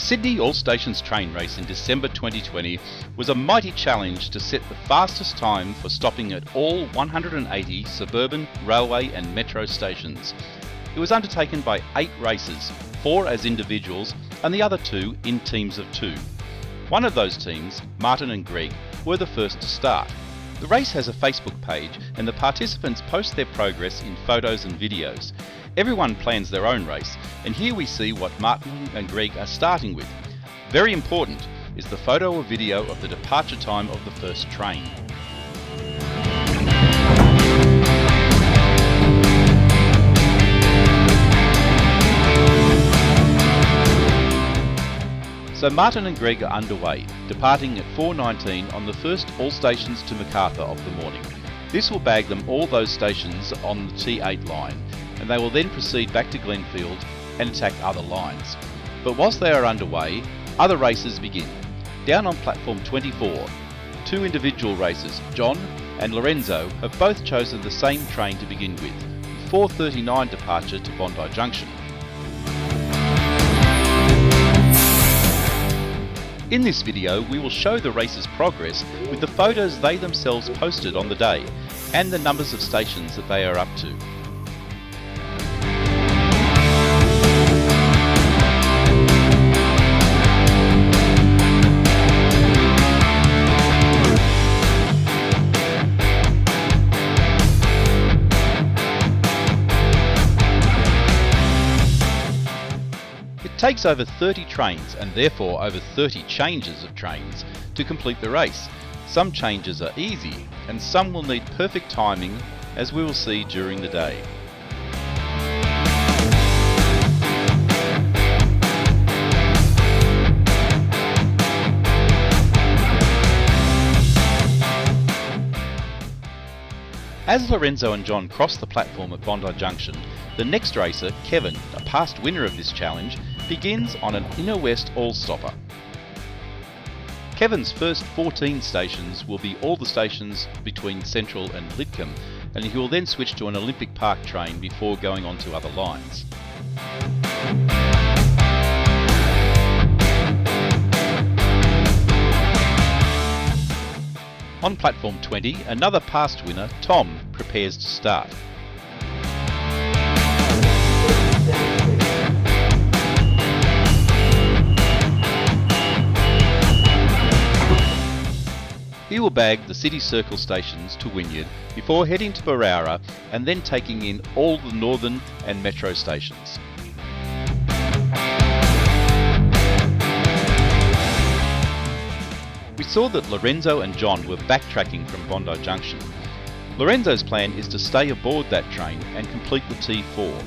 Sydney All Stations train race in December 2020 was a mighty challenge to set the fastest time for stopping at all 180 suburban, railway and metro stations. It was undertaken by 8 racers, 4 as individuals and the other 2 in teams of 2. One of those teams, Martin and Greg, were the first to start. The race has a Facebook page and the participants post their progress in photos and videos. Everyone plans their own race, and here we see what Martin and Greg are starting with. Very important is the photo or video of the departure time of the first train. So Martin and Greg are underway, departing at 4:19 on the first all stations to Macarthur of the morning. This will bag them all those stations on the T8 line, and they will then proceed back to Glenfield and attack other lines. But whilst they are underway, other races begin. Down on platform 24, 2 individual racers, John and Lorenzo, have both chosen the same train to begin with, 4:39 departure to Bondi Junction. In this video, we will show the racers' progress with the photos they themselves posted on the day and the numbers of stations that they are up to. It takes over 30 trains and therefore over 30 changes of trains to complete the race. Some changes are easy and some will need perfect timing, as we will see during the day. As Lorenzo and John cross the platform at Bondi Junction, the next racer, Kevin, a past winner of this challenge, begins on an inner west all-stopper. Kevin's first 14 stations will be all the stations between Central and Lidcombe, and he will then switch to an Olympic Park train before going on to other lines. On platform 20, another past winner, Tom, prepares to start. He will bag the City Circle stations to Wynyard before heading to Barara and then taking in all the northern and metro stations. We saw that Lorenzo and John were backtracking from Bondi Junction. Lorenzo's plan is to stay aboard that train and complete the T4.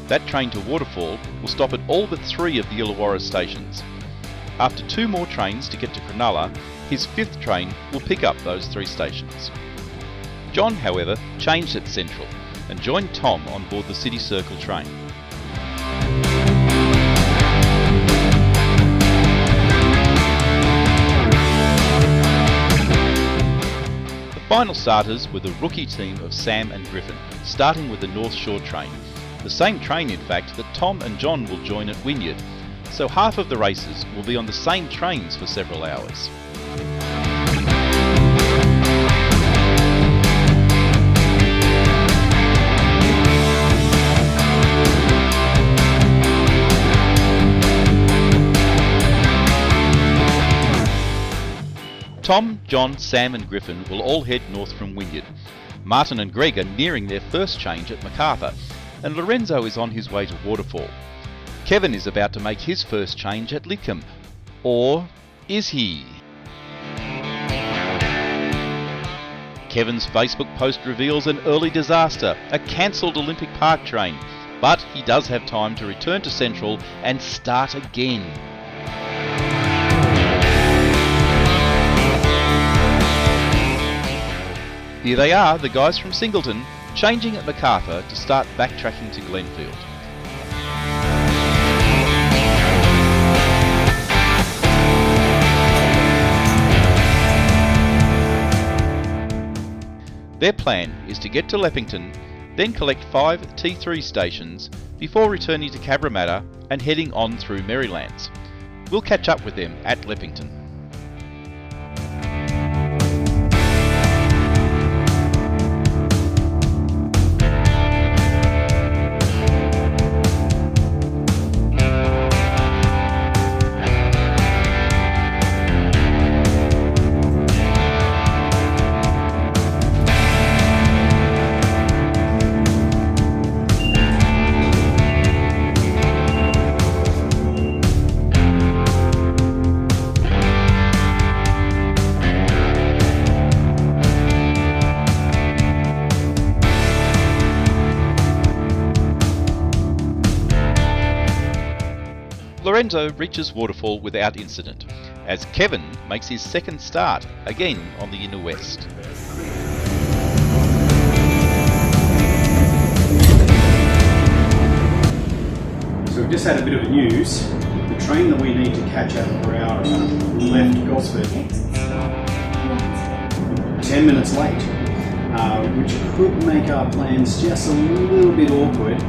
That train to Waterfall will stop at all but 3 of the Illawarra stations. After 2 more trains to get to Cronulla, his 5th train will pick up those 3 stations. John, however, changed at Central and joined Tom on board the City Circle train. The final starters were the rookie team of Sam and Griffin, starting with the North Shore train. The same train, in fact, that Tom and John will join at Wynyard, so half of the racers will be on the same trains for several hours. Tom, John, Sam and Griffin will all head north from Wynyard. Martin and Greg are nearing their first change at Macarthur, and Lorenzo is on his way to Waterfall. Kevin is about to make his first change at Lidcombe. Or is he? Kevin's Facebook post reveals an early disaster, a cancelled Olympic Park train, but he does have time to return to Central and start again. Here they are, the guys from Singleton, changing at Macarthur to start backtracking to Glenfield. Their plan is to get to Leppington, then collect 5 T3 stations before returning to Cabramatta and heading on through Merrylands. We'll catch up with them at Leppington. Lorenzo reaches waterfall without incident, as Kevin makes his second start, again on the inner west. So we've just had a bit of a news. The train that we need to catch at Barrow left Gosford 10 minutes late, which could make our plans just a little bit awkward.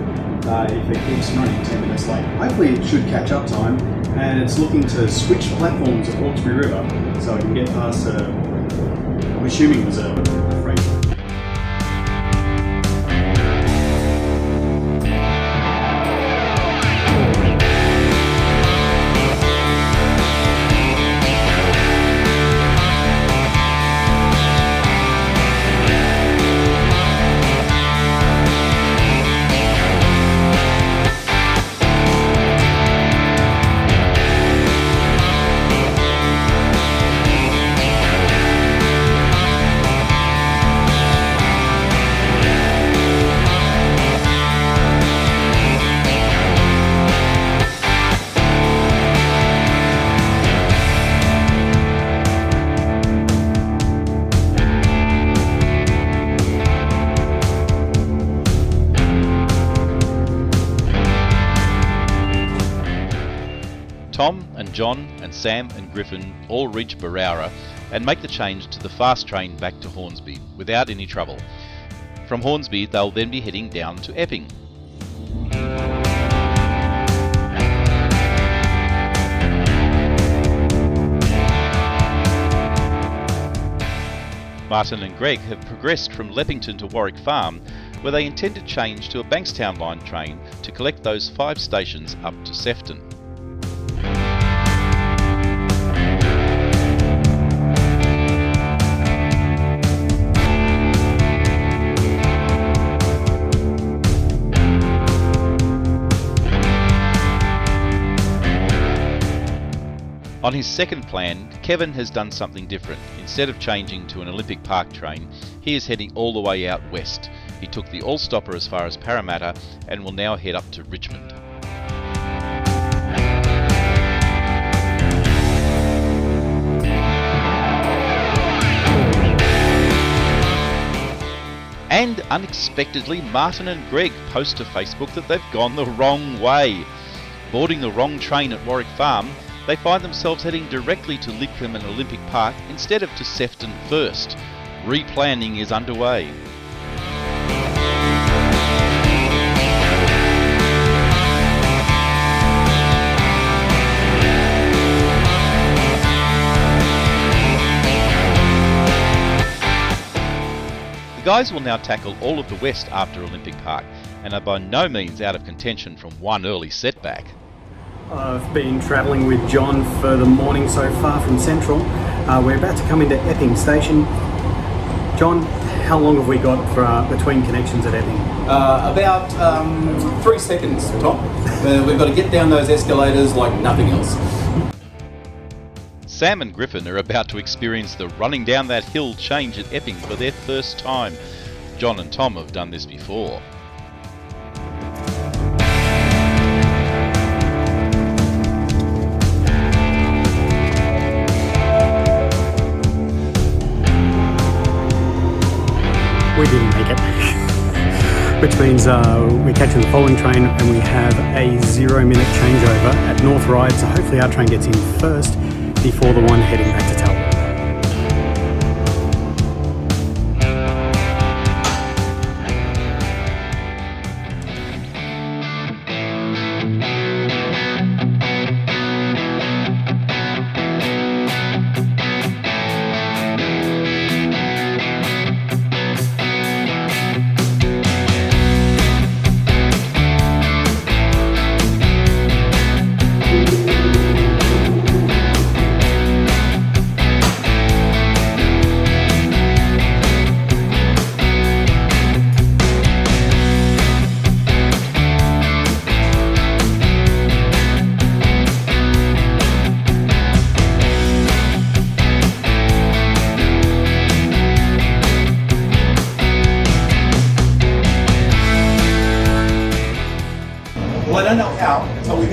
If it keeps running 10 minutes late. Hopefully it should catch up time, and it's looking to switch platforms at Hawkesbury River so it can get past, I'm assuming it was a freight. Tom and John and Sam and Griffin all reach Barowra and make the change to the fast train back to Hornsby without any trouble. From Hornsby they'll then be heading down to Epping. Martin and Greg have progressed from Leppington to Warwick Farm, where they intend to change to a Bankstown line train to collect those 5 stations up to Sefton. On his second plan, Kevin has done something different. Instead of changing to an Olympic Park train, he is heading all the way out west. He took the all-stopper as far as Parramatta and will now head up to Richmond. And unexpectedly, Martin and Greg post to Facebook that they've gone the wrong way. Boarding the wrong train at Warwick Farm, they find themselves heading directly to Lidcombe and Olympic Park instead of to Sefton first. Replanning is underway. The guys will now tackle all of the west after Olympic Park and are by no means out of contention from one early setback. I've been travelling with John for the morning so far from Central. We're about to come into Epping Station. John, how long have we got for between connections at Epping? About 3 seconds, Tom. We've got to get down those escalators like nothing else. Sam and Griffin are about to experience the running down that hill change at Epping for their first time. John and Tom have done this before. We didn't make it, which means we're catching the following train and we have a 0-minute changeover at North Ryde, so hopefully our train gets in first before the one heading back to Talbot.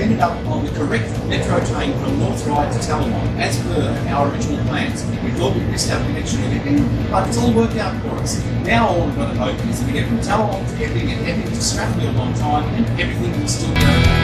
ended up on the correct metro train from North Ryde to Tallawong, as per our original plans. We thought we missed out connection to Epping, but it's all worked out for us. Now all we've got to hope is that we get from Tallawong to Epping and Epping to Strathfield on time, and everything will still go.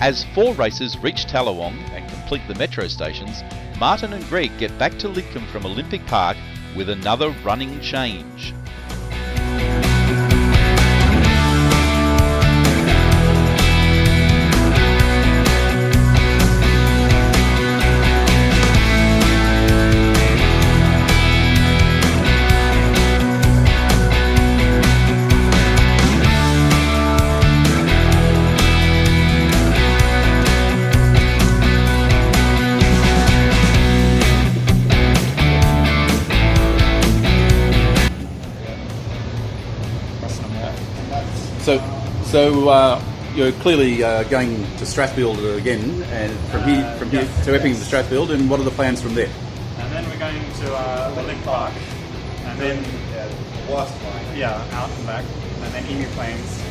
As 4 racers reach Tallawong and complete the metro stations, Martin and Greg get back to Lidcombe from Olympic Park with another running change. So you're clearly going to Strathfield again, and from here to Epping to Strathfield. And what are the plans from there? And then we're going to Olympic Park, and then out and back, and then Emu Plains,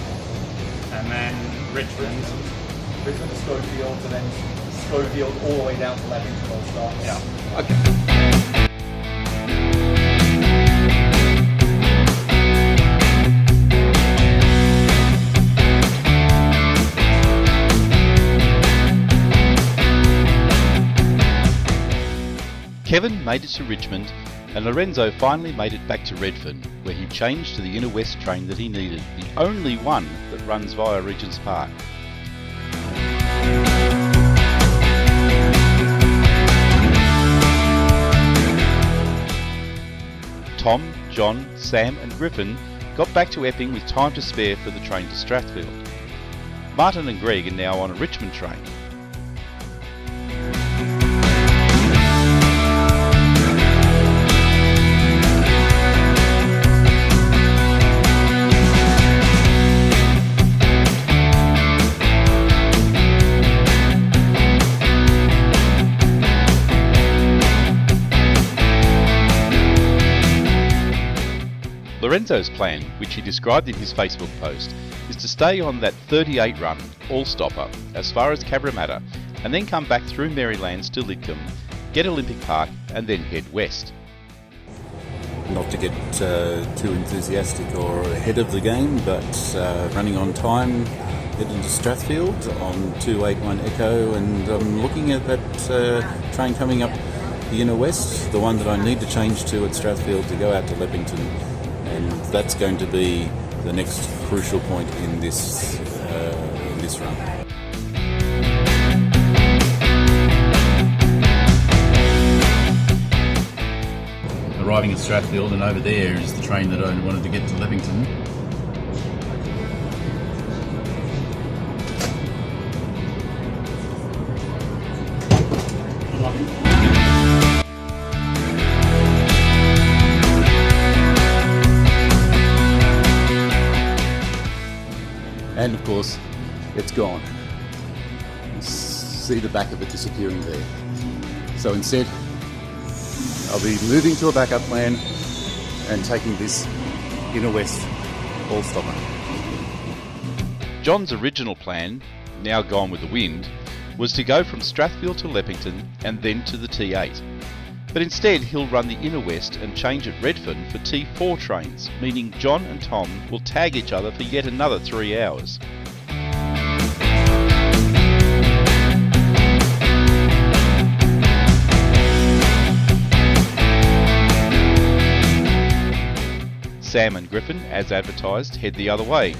and then Richmond to Schofield, and then Schofield all the way down to Leppington all stops. Yeah. Okay. Kevin made it to Richmond, and Lorenzo finally made it back to Redfern, where he changed to the Inner West train that he needed, the only one that runs via Regent's Park. Tom, John, Sam and Griffin got back to Epping with time to spare for the train to Strathfield. Martin and Greg are now on a Richmond train. Lorenzo's plan, which he described in his Facebook post, is to stay on that 38 run, all-stopper, as far as Cabramatta, and then come back through Marylands to Lidcombe, get Olympic Park, and then head west. Not to get too enthusiastic or ahead of the game, but running on time, heading to Strathfield on 281 Echo, and I'm looking at that train coming up the Inner West, the one that I need to change to at Strathfield to go out to Leppington. And that's going to be the next crucial point in this run. Arriving at Strathfield, and over there is the train that I wanted to get to Leppington. And of course, it's gone. You see the back of it disappearing there. So instead, I'll be moving to a backup plan and taking this Inner West all-stopper. John's original plan, now gone with the wind, was to go from Strathfield to Leppington and then to the T8. But instead he'll run the Inner West and change at Redfern for T4 trains, meaning John and Tom will tag each other for yet another 3 hours. Sam and Griffin, as advertised, head the other way.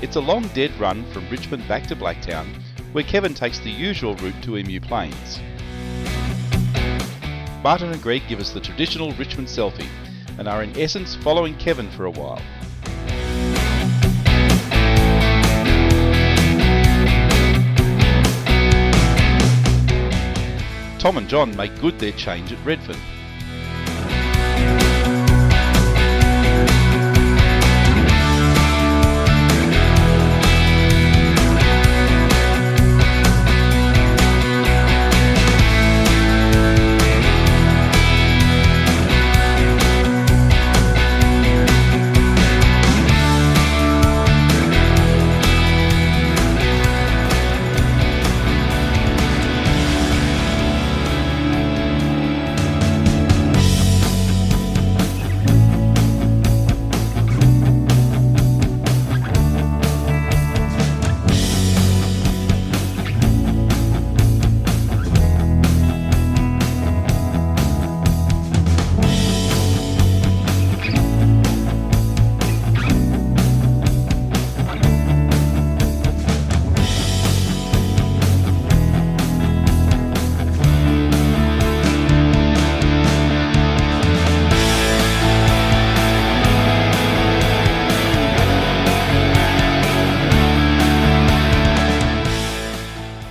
It's a long dead run from Richmond back to Blacktown, where Kevin takes the usual route to Emu Plains. Martin and Greg give us the traditional Richmond selfie and are in essence following Kevin for a while. Tom and John make good their change at Redfern.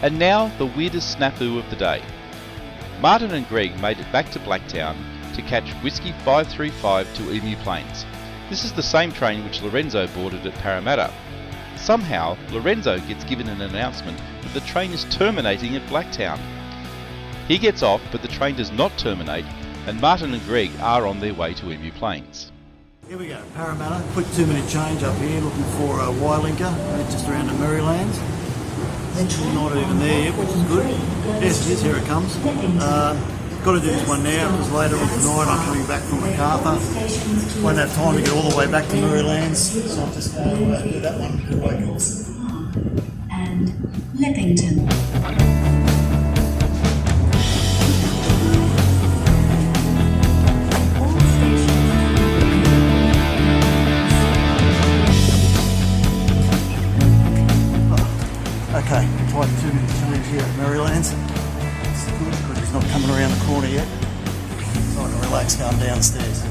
And now, the weirdest snafu of the day. Martin and Greg made it back to Blacktown to catch Whiskey 535 to Emu Plains. This is the same train which Lorenzo boarded at Parramatta. Somehow, Lorenzo gets given an announcement that the train is terminating at Blacktown. He gets off, but the train does not terminate, and Martin and Greg are on their way to Emu Plains. Here we go, Parramatta, quick 2-minute change up here, looking for a Y-linker, just around the Marylands. Not even there yet, which is good. Yes, it is, here it comes. Got to do this one now because later on tonight I'm coming back from Macarthur. Won't have time to get all the way back to Marylands, so I'll just go do that one. And Lippington. Okay, it's like 2-minute change here at Marylands. It's good because he's not coming around the corner yet. So I can relax going downstairs.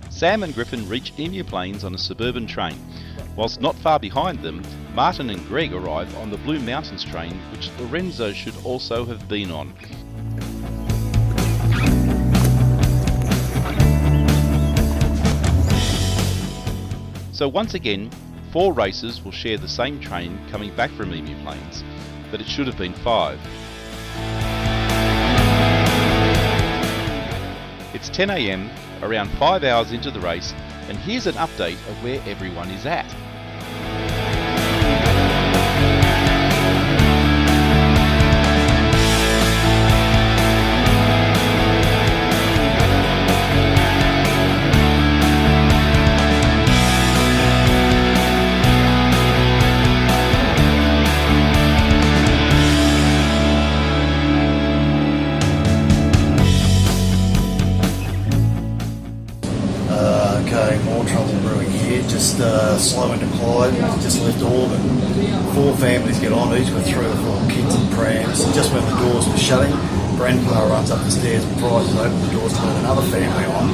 Sam and Griffin reach Emu Plains on a suburban train. Whilst not far behind them, Martin and Greg arrive on the Blue Mountains train, which Lorenzo should also have been on. So once again, 4 racers will share the same train coming back from Emu Plains, but it should have been 5. It's 10 AM, around 5 hours into the race, and here's an update of where everyone is at. Slow into Clyde, just left Auburn. 4 families get on, each with 3 or 4 kids and prams. Just when the doors were shutting, grandpa runs up the stairs and pries open the doors to let another family on.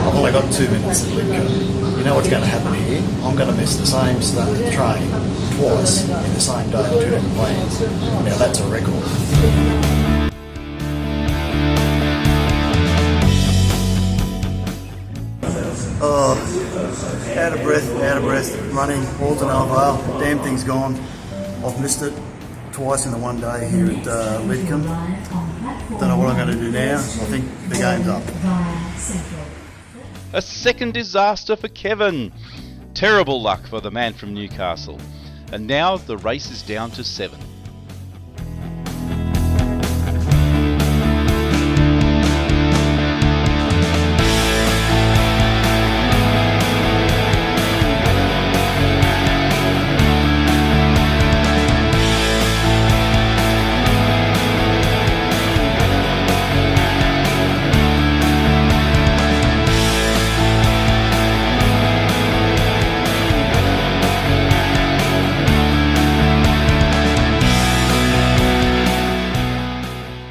I've only got 2 minutes to live. You know what's going to happen here? I'm going to miss the same train twice in the same day, 2 different planes. Now that's a record. Out of breath, running, all to no avail. Damn thing's gone. I've missed it twice in the one day here at Lidcombe. Don't know what I'm going to do now. I think the game's up. A second disaster for Kevin. Terrible luck for the man from Newcastle. And now the race is down to 7.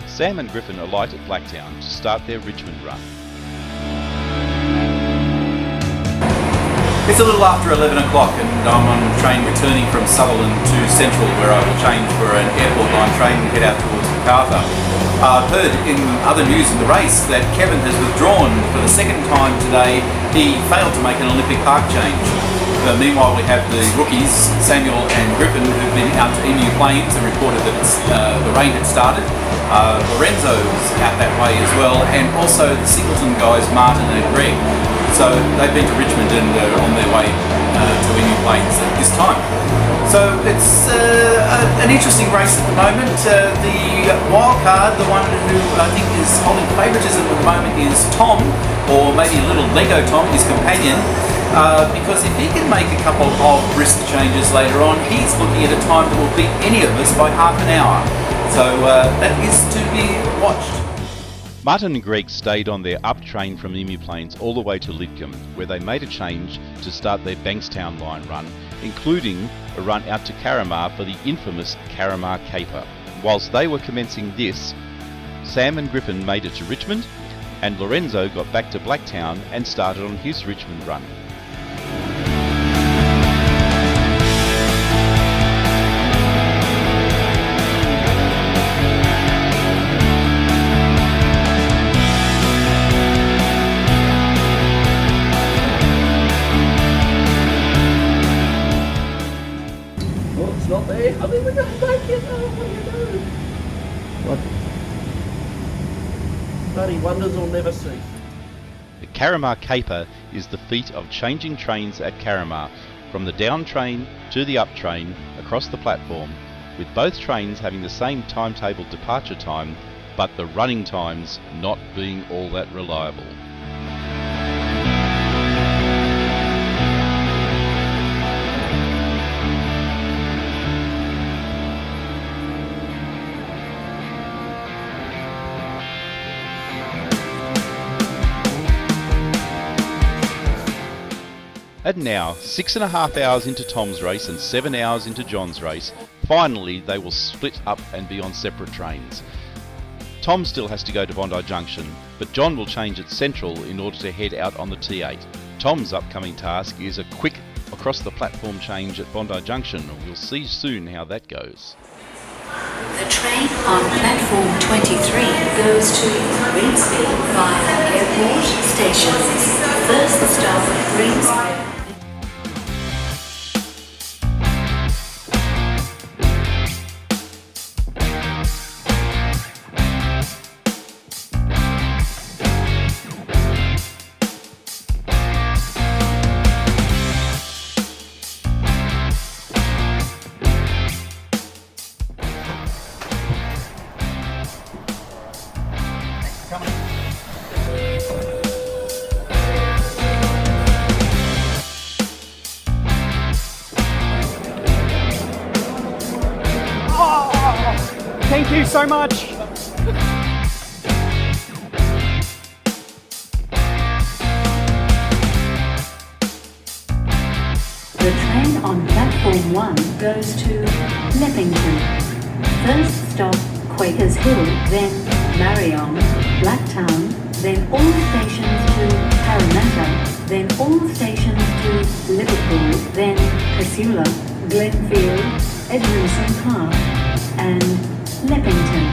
Sam and Griffin alight at Blacktown to start their Richmond run. It's a little after 11 o'clock and I'm on a train returning from Sutherland to Central, where I will change for an airport line train and head out towards Macarthur. I've heard in other news in the race that Kevin has withdrawn for the second time today. He failed to make an Olympic park change. Meanwhile, we have the rookies, Samuel and Griffin, who've been out to Emu Plains and reported that the rain had started. Lorenzo's out that way as well, and also the Singleton guys, Martin and Greg. So they've been to Richmond and are on their way to Emu Plains at this time. So it's an interesting race at the moment. The wild card, the one who I think is holding favouritism at the moment, is Tom, or maybe a little Lego Tom, his companion. Because if he can make a couple of brisk changes later on, he's looking at a time that will beat any of us by half an hour. So that is to be watched. Martin and Greg stayed on their up train from Emu Plains all the way to Lidcombe, where they made a change to start their Bankstown line run, including a run out to Caramar for the infamous Caramar Caper. Whilst they were commencing this, Sam and Griffin made it to Richmond, and Lorenzo got back to Blacktown and started on his Richmond run. It's not there. I mean, we're going to make it. Oh, what do you do? What? Bloody wonders will never cease. The Caramar Caper is the feat of changing trains at Caramar, from the down train to the up train across the platform, with both trains having the same timetable departure time, but the running times not being all that reliable. And now, 6.5 hours into Tom's race and 7 hours into John's race, finally they will split up and be on separate trains. Tom still has to go to Bondi Junction, but John will change at Central in order to head out on the T8. Tom's upcoming task is a quick across the platform change at Bondi Junction. We'll see soon how that goes. The train on platform 23 goes to Greensby via airport stations. First stop, Greensby. Thank you so much. The train on platform 1 goes to Leppington. First stop, Quakers Hill, then Marion, Blacktown, then all stations to Parramatta, then all stations to Liverpool, then Casula, Glenfield, Edmondson Park, and Leppington.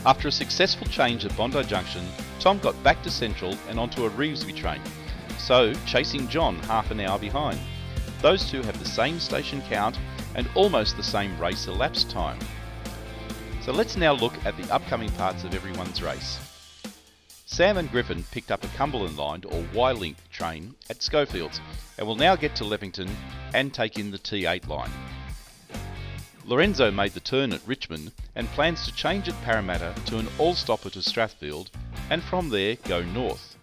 After a successful change at Bondi Junction, Tom got back to Central and onto a Revesby train, so chasing John half an hour behind. Those two have the same station count and almost the same race elapsed time. So let's now look at the upcoming parts of everyone's race. Sam and Griffin picked up a Cumberland Line or Y-Link train at Schofields and will now get to Leppington and take in the T8 line. Lorenzo made the turn at Richmond and plans to change at Parramatta to an all-stopper to Strathfield and from there go north.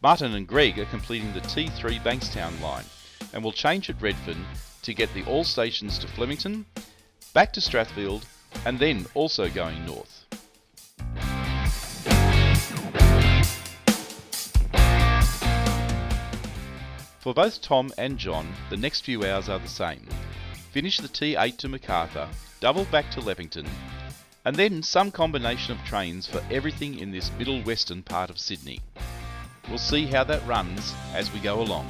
Martin and Greg are completing the T3 Bankstown line and will change at Redfern to get the all stations to Flemington, back to Strathfield and then also going north. For both Tom and John, the next few hours are the same. Finish the T8 to Macarthur, double back to Leppington, and then some combination of trains for everything in this middle western part of Sydney. We'll see how that runs as we go along.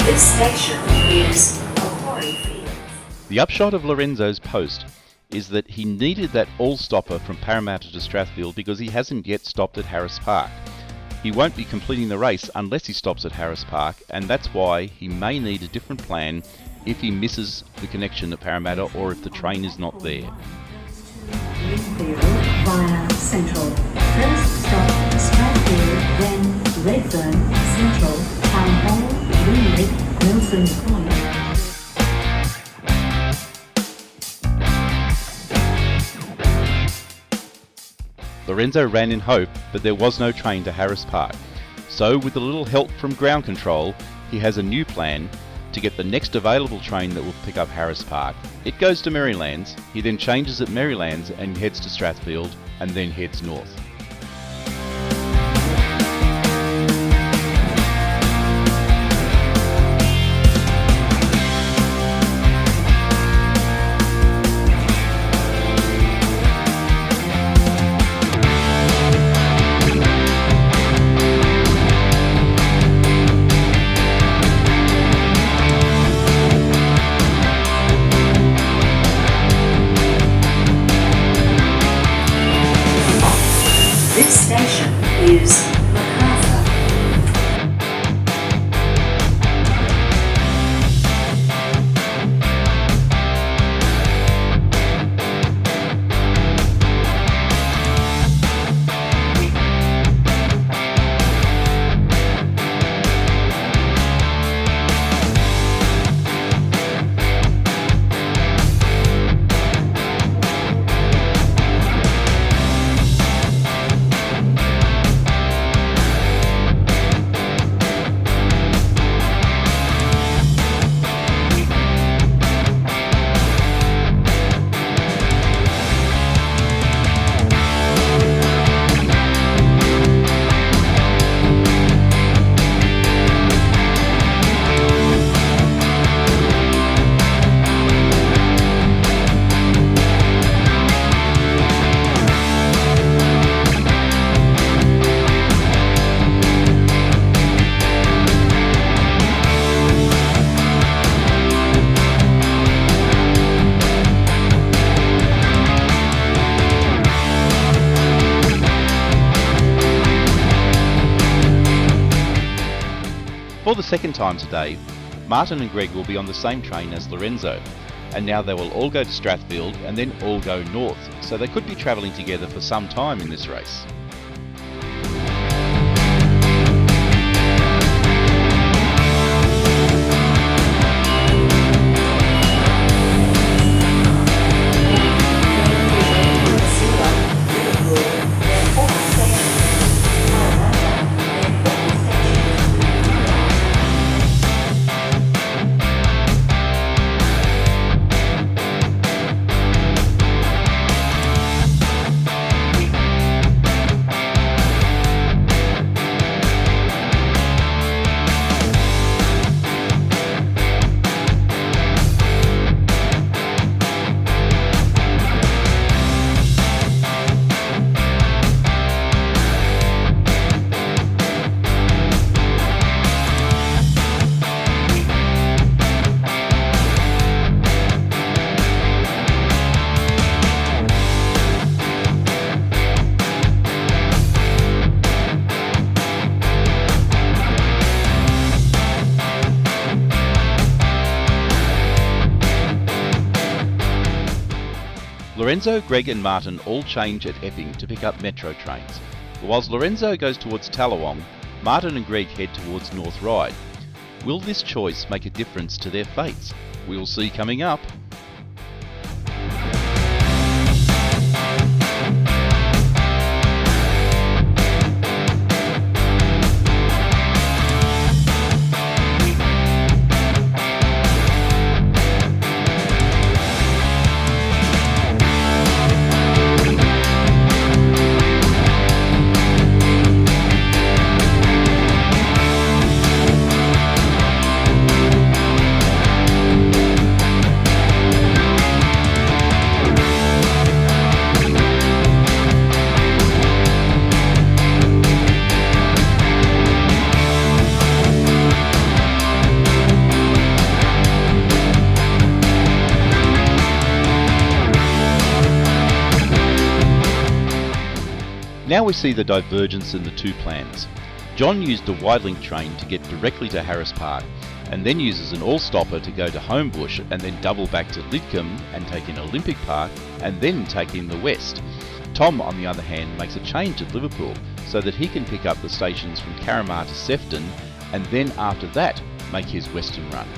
This station is a quarry field. The upshot of Lorenzo's post is that he needed that all-stopper from Parramatta to Strathfield because he hasn't yet stopped at Harris Park. He won't be completing the race unless he stops at Harris Park, and that's why he may need a different plan if he misses the connection at Parramatta or if the train is not there. Lindfield via Central. First stop Strathfield, then Redfern, Central, Town Hall, Greenwich, Milson's Point. Lorenzo ran in hope, but there was no train to Harris Park. So, with a little help from ground control, he has a new plan to get the next available train that will pick up Harris Park. It goes to Merrylands, he then changes at Merrylands and heads to Strathfield, and then heads north. This station is Macarthur. For the second time today, Martin and Greg will be on the same train as Lorenzo, and now they will all go to Strathfield and then all go north, so they could be travelling together for some time in this race. Lorenzo, Greg and Martin all change at Epping to pick up metro trains. But whilst Lorenzo goes towards Tallawong, Martin and Greg head towards North Ryde. Will this choice make a difference to their fates? We'll see coming up. Now we see the divergence in the two plans. John used a wide-link train to get directly to Harris Park, and then uses an all-stopper to go to Homebush and then double back to Lidcombe and take in Olympic Park and then take in the West. Tom, on the other hand, makes a change at Liverpool so that he can pick up the stations from Caramar to Sefton and then after that make his western run.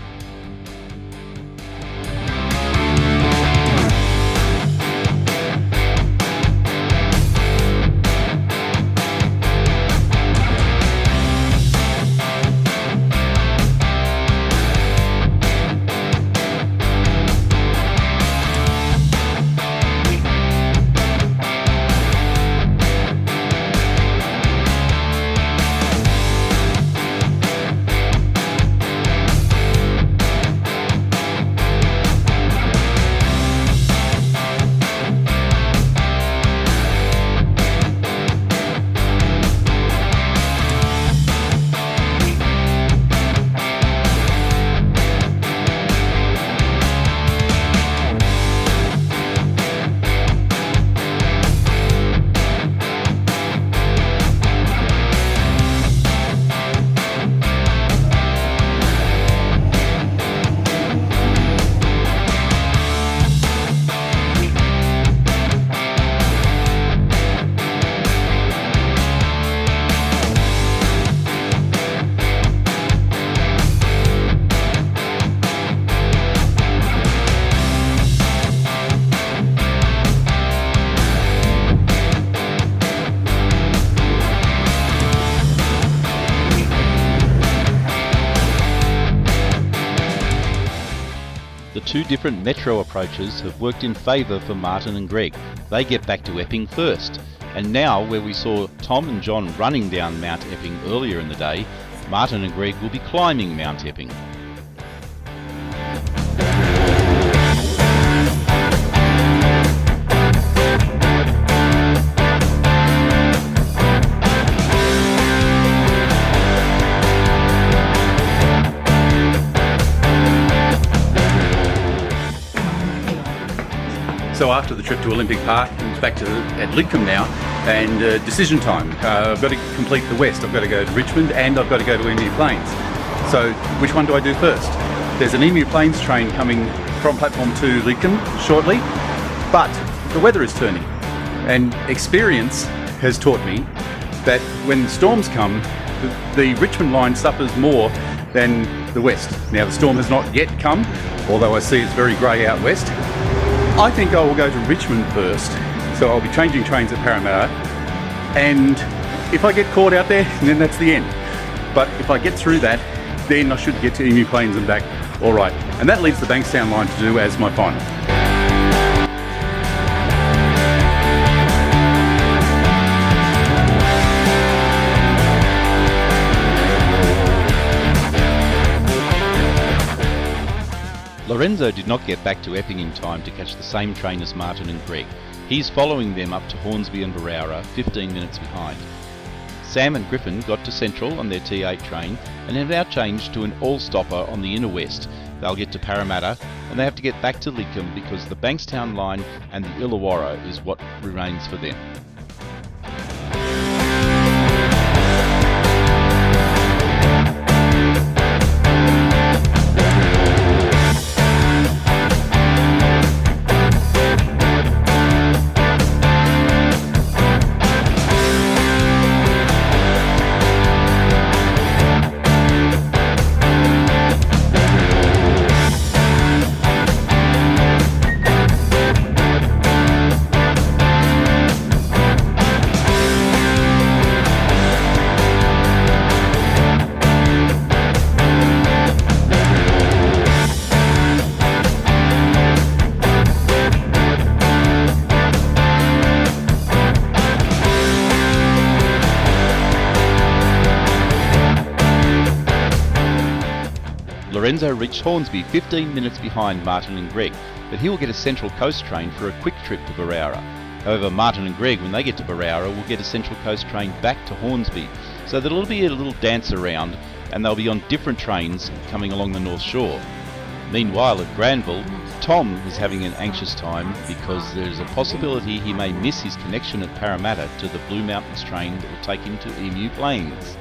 The two different metro approaches have worked in favour for Martin and Greg. They get back to Epping first. And now, where we saw Tom and John running down Mount Epping earlier in the day, Martin and Greg will be climbing Mount Epping. So after the trip to Olympic Park, it's back to at Lidcombe now, and decision time. I've got to complete the West. I've got to go to Richmond and I've got to go to Emu Plains. So which one do I do first? There's an Emu Plains train coming from platform 2 Lidcombe shortly, but the weather is turning, and experience has taught me that when storms come, the Richmond line suffers more than the West. Now the storm has not yet come, although I see it's very grey out west. I think I will go to Richmond first, so I'll be changing trains at Parramatta, and if I get caught out there, then that's the end. But if I get through that, then I should get to Emu Plains and back all right. And that leaves the Bankstown line to do as my final. Lorenzo did not get back to Epping in time to catch the same train as Martin and Greg. He's following them up to Hornsby and Berowra, 15 minutes behind. Sam and Griffin got to Central on their T8 train and have now changed to an all-stopper on the Inner West. They'll get to Parramatta and they have to get back to Lidcombe because the Bankstown line and the Illawarra is what remains for them. Lorenzo reached Hornsby 15 minutes behind Martin and Greg, but he will get a Central Coast train for a quick trip to Barara. However, Martin and Greg, when they get to Barara, will get a Central Coast train back to Hornsby, so that it'll be a little dance around, and they'll be on different trains coming along the North Shore. Meanwhile, at Granville, Tom is having an anxious time because there's a possibility he may miss his connection at Parramatta to the Blue Mountains train that will take him to Emu Plains.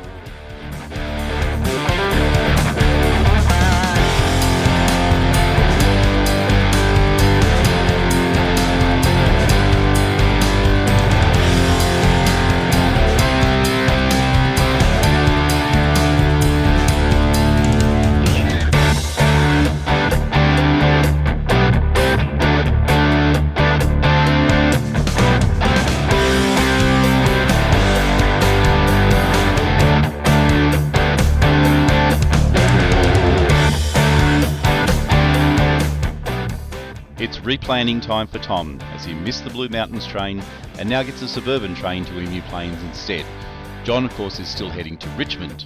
It's replanning time for Tom as he missed the Blue Mountains train and now gets a suburban train to Emu Plains instead. John, of course, is still heading to Richmond.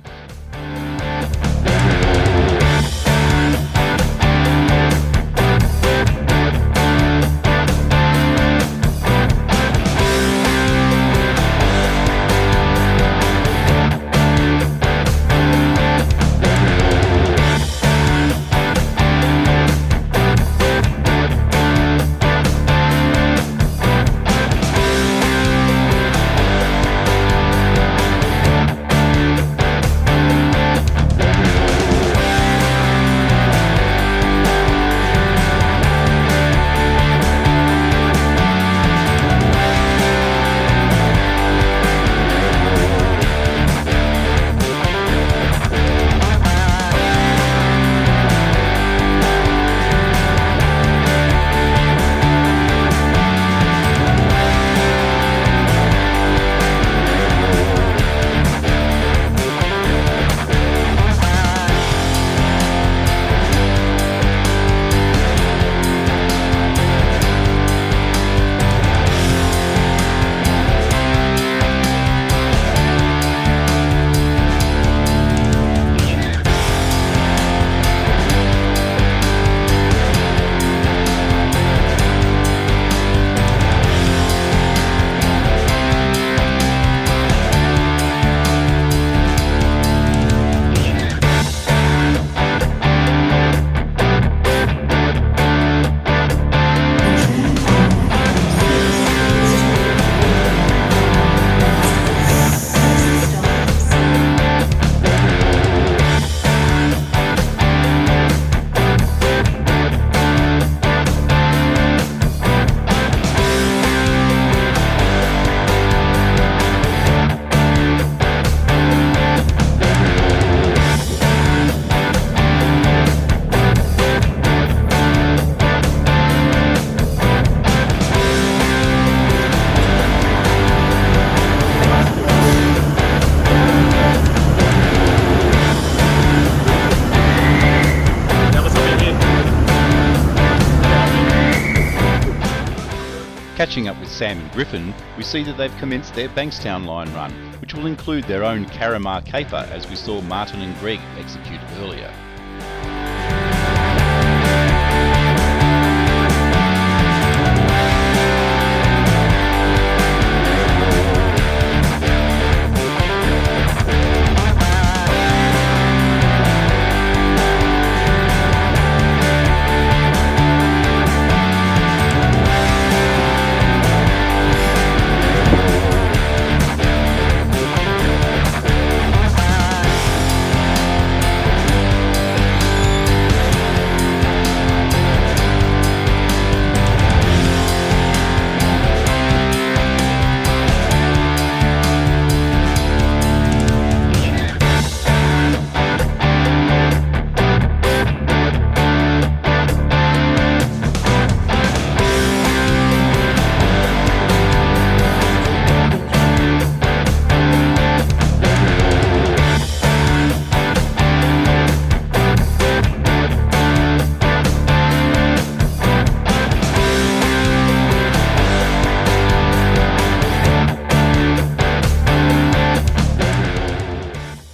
Catching up with Sam and Griffin, we see that they've commenced their Bankstown line run, which will include their own Caramar Caper, as we saw Martin and Greg execute earlier.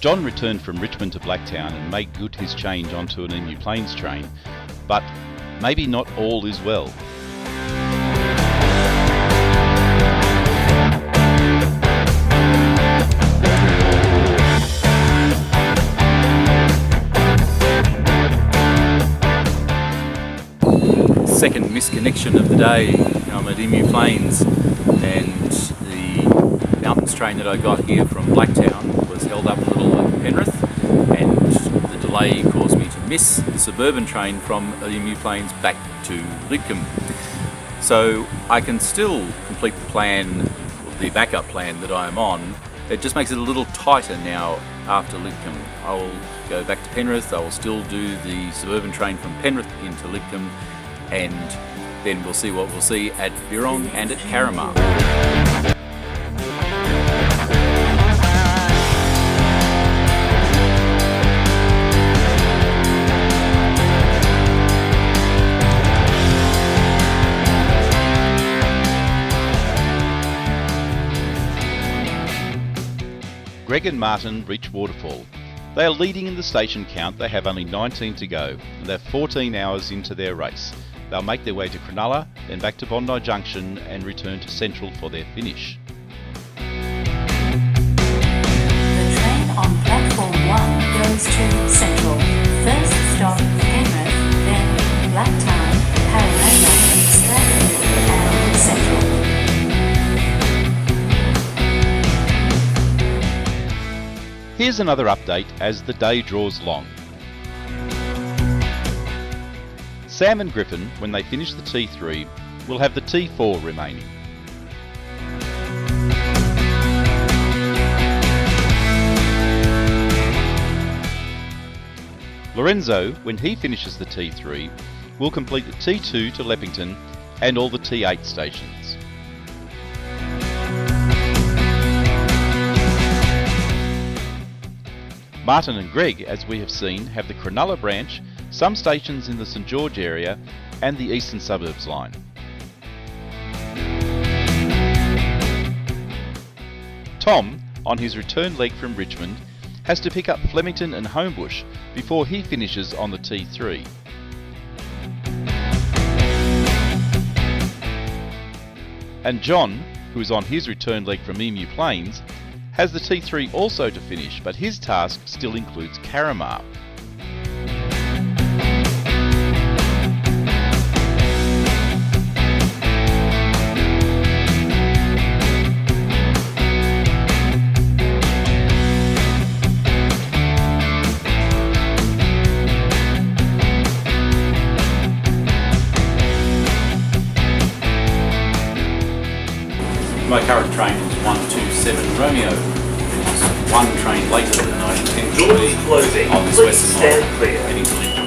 John returned from Richmond to Blacktown and made good his change onto an Emu Plains train, but maybe not all is well. Second misconnection of the day. I'm at Emu Plains, and the mountains train that I got here from Blacktown was held up a little at Penrith, and the delay caused me to miss the suburban train from Emu Plains back to Lidcombe. So I can still complete the plan, the backup plan that I'm on. It just makes it a little tighter now after Lidcombe. I will go back to Penrith. I will still do the suburban train from Penrith into Lidcombe, and then we'll see what we'll see at Virong and at Caramar. Greg and Martin reach Waterfall. They are leading in the station count. They have only 19 to go, and they're 14 hours into their race. They'll make their way to Cronulla, then back to Bondi Junction and return to Central for their finish. The train on platform 1 goes to Central. First stop Penrith, then Blacktown, Parramatta, Strathfield and Central. Here's another update as the day draws long. Sam and Griffin, when they finish the T3, will have the T4 remaining. Lorenzo, when he finishes the T3, will complete the T2 to Leppington and all the T8 stations. Martin and Greg, as we have seen, have the Cronulla branch, some stations in the St George area and the eastern suburbs line. Tom, on his return leg from Richmond, has to pick up Flemington and Homebush before he finishes on the T3. And John, who is on his return leg from Emu Plains, has the T3 also to finish, but his task still includes Caramar. My current train is 127 Romeo. It's one train later than I intend to be on this western line heading to Lincoln.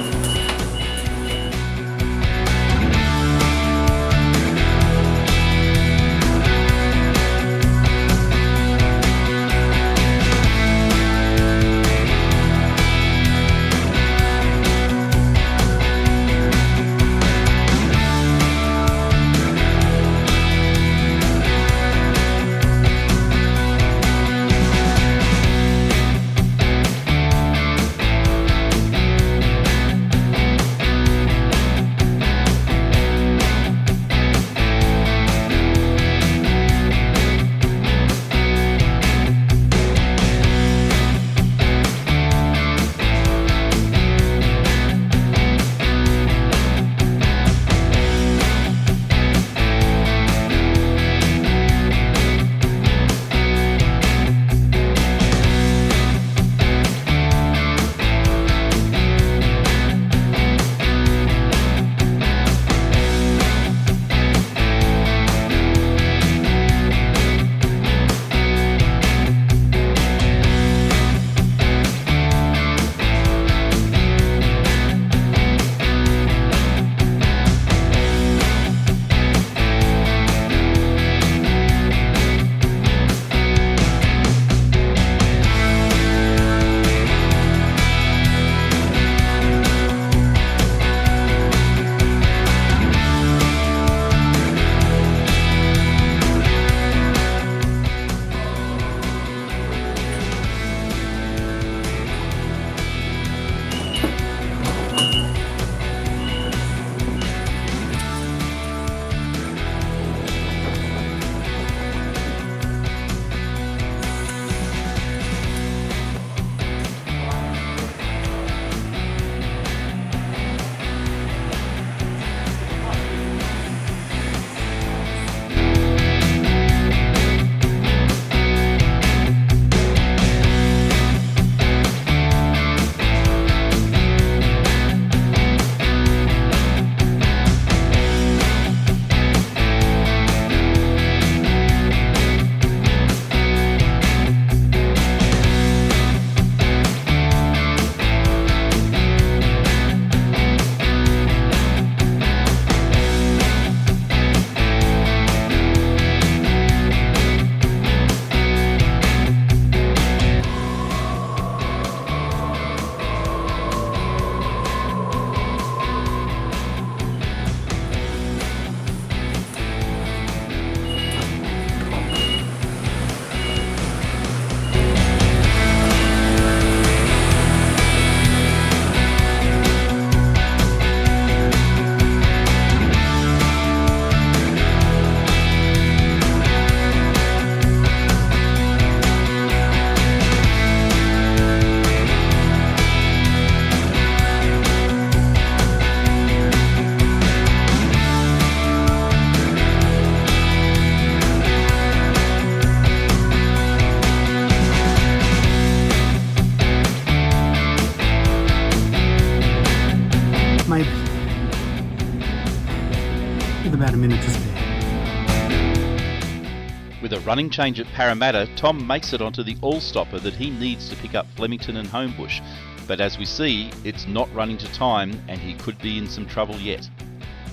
running change at Parramatta, Tom makes it onto the all-stopper that he needs to pick up Flemington and Homebush. But as we see, it's not running to time and he could be in some trouble yet.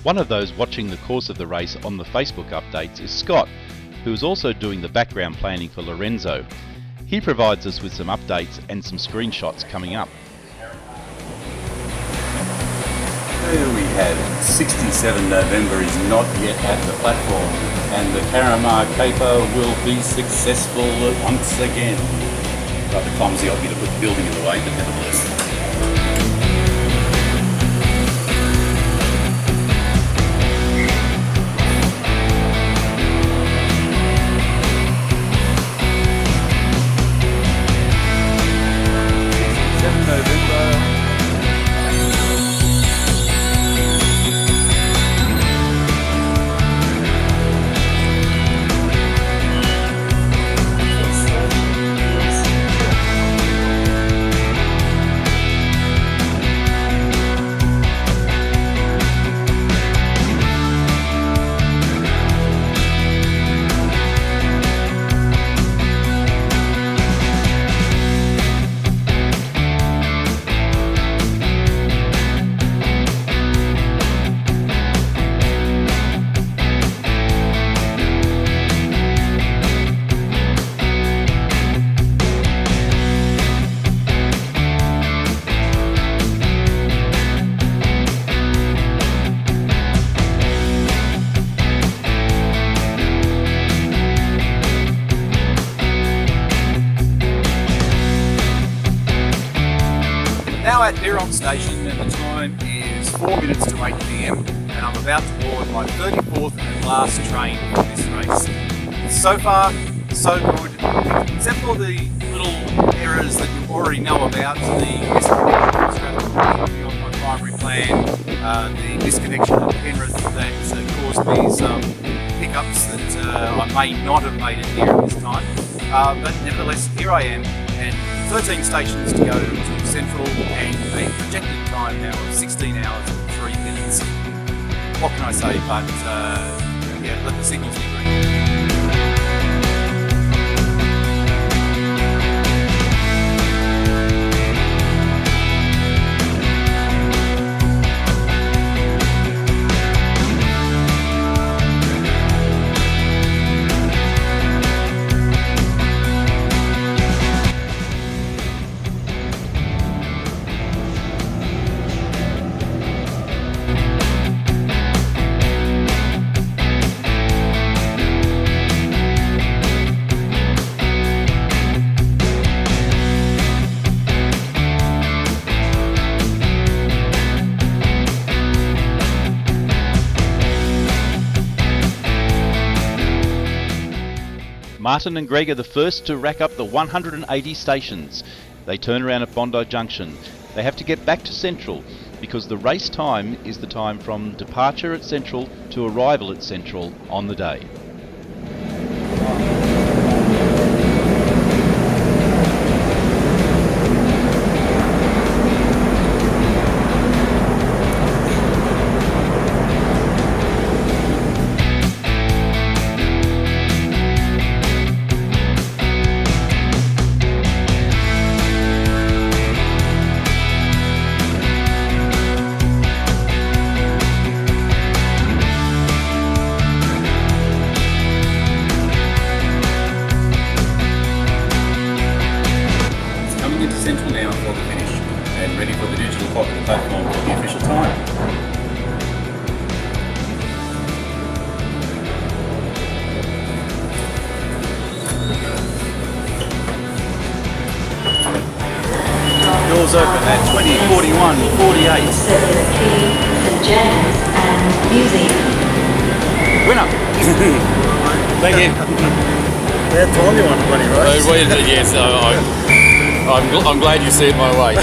One of those watching the course of the race on the Facebook updates is Scott, who is also doing the background planning for Lorenzo. He provides us with some updates and some screenshots coming up. There we have 67 November is not yet at the platform, and the Caramar Caper will be successful once again. Rather clumsy of me to put the building in the way, but nevertheless. Now at Diverging station, and the time is 4 minutes to 8 p.m, and I'm about to board my 34th and last train for this race. So far, so good, except for the little errors that you already know about, the misconnection strategy on my primary plan, the disconnection at Penrith that caused me some hiccups that I may not have made it here at this time. But nevertheless, here I am, and 13 stations to go to Central, and a projected time now of 16 hours and 3 minutes. What can I say, but yeah, let the signals be green. Martin and Greg are the first to rack up the 180 stations. They turn around at Bondi Junction. They have to get back to Central because the race time is the time from departure at Central to arrival at Central on the day. Central now for the finish and ready for the digital clock at the platform for the official time. Doors open at 20:41:48. Circular Quay, St James and Museum. Winner! Thank you. That time you won 20, right? Yes, I'm glad you see it my way.